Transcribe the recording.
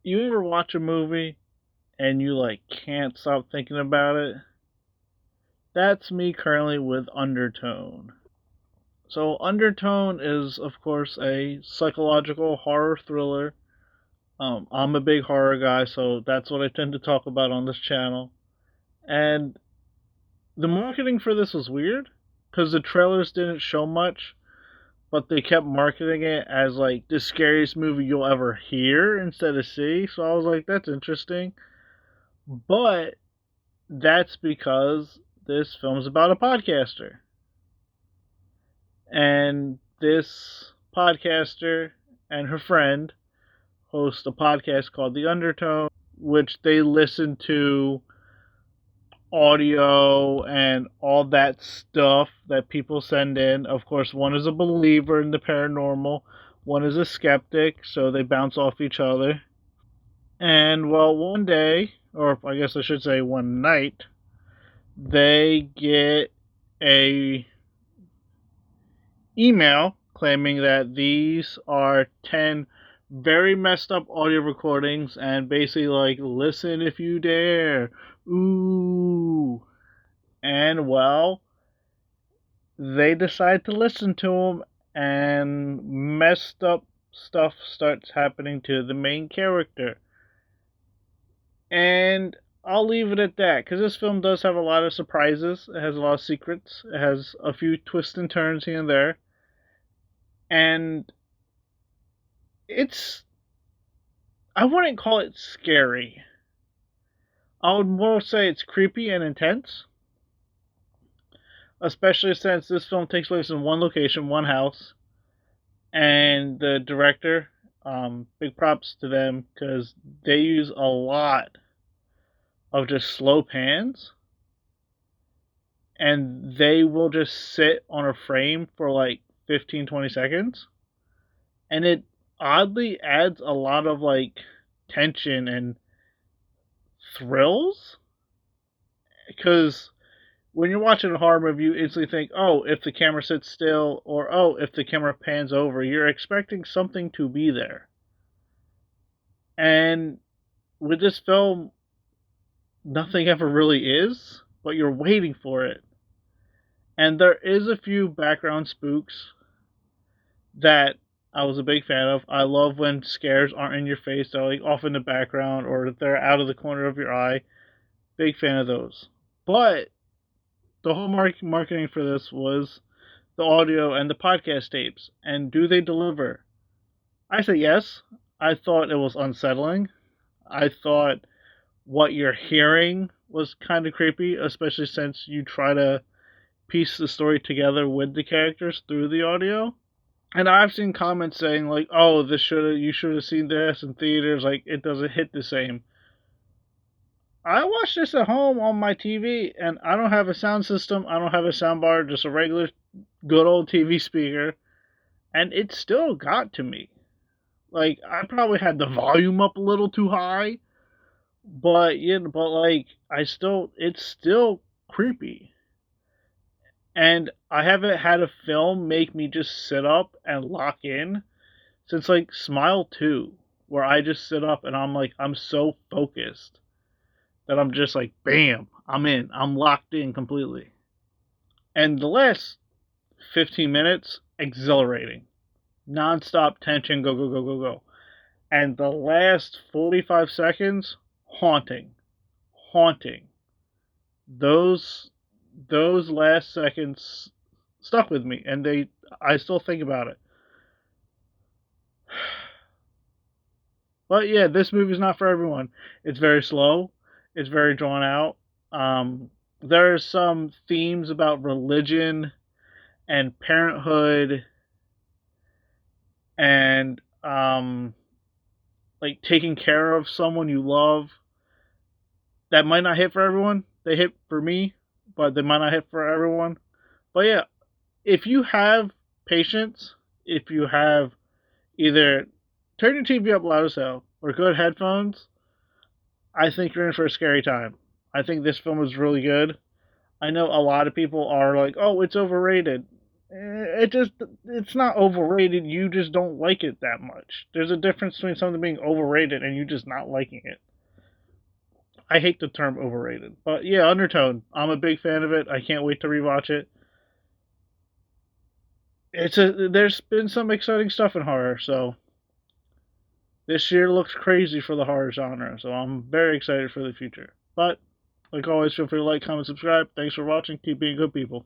You ever watch a movie and you like can't stop thinking about it? That's me currently with Undertone. So Undertone is of course a psychological horror thriller. I'm a big horror guy, so that's what I tend to talk about on this channel. And the marketing for this was weird because the trailers didn't show much, but they kept marketing it as like the scariest movie you'll ever hear instead of see. So I was like, that's interesting. But that's because this film's about a podcaster. And this podcaster and her friend host a podcast called The Undertone, which they listen to audio and all that stuff that people send in. Of course, one is a believer in the paranormal, one is a skeptic, so they bounce off each other. And well, one day, or I guess I should say one night, they get a email claiming that these are 10 very messed up audio recordings and basically like listen if you dare. Ooh. And well, they decide to listen to them and messed up stuff starts happening to the main character. And I'll leave it at that because this film does have a lot of surprises. It has a lot of secrets. It has a few twists and turns here and there. And it's, I wouldn't call it scary. I would more say it's creepy and intense, especially since this film takes place in one location, one house, and the director, big props to them because they use a lot of just slow pans, and they will just sit on a frame for like 15-20 seconds, and it oddly adds a lot of like tension and thrills because when you're watching a horror movie, you instantly think, oh, if the camera sits still, or oh, if the camera pans over, you're expecting something to be there. And with this film, nothing ever really is, but you're waiting for it. And there is a few background spooks that I was a big fan of. I love when scares aren't in your face, they're like off in the background or they're out of the corner of your eye. Big fan of those. But the whole marketing for this was the audio and the podcast tapes. And do they deliver? I say yes. I thought it was unsettling. I thought what you're hearing was kind of creepy, especially since you try to piece the story together with the characters through the audio. And I've seen comments saying like, "Oh, this should you should have seen this in theaters. Like, it doesn't hit the same." I watched this at home on my TV, and I don't have a sound system. I don't have a sound bar, just a regular, good old TV speaker, and it still got to me. Like, I probably had the volume up a little too high, but like, it's still creepy. And I haven't had a film make me just sit up and lock in since like Smile 2, where I just sit up and I'm so focused that I'm just like, bam, I'm in. I'm locked in completely. And the last 15 minutes, exhilarating. Non-stop tension, go, go, go, go, go. And the last 45 seconds, haunting. Haunting. Those those last seconds stuck with me and I still think about it. But yeah, this movie's not for everyone. It's very slow. It's very drawn out. There's some themes about religion and parenthood and like taking care of someone you love that might not hit for everyone. They hit for me, but they might not hit for everyone. But yeah, if you have patience, if you have either turn your TV up loud as hell or good headphones, I think you're in for a scary time. I think this film is really good. I know a lot of people are like, oh, it's overrated. it's not overrated. You just don't like it that much. There's a difference between something being overrated and you just not liking it. I hate the term overrated, but yeah, Undertone. I'm a big fan of it. I can't wait to rewatch it. There's been some exciting stuff in horror, so this year looks crazy for the horror genre. So I'm very excited for the future. But like always, feel free to like, comment, subscribe. Thanks for watching. Keep being good people.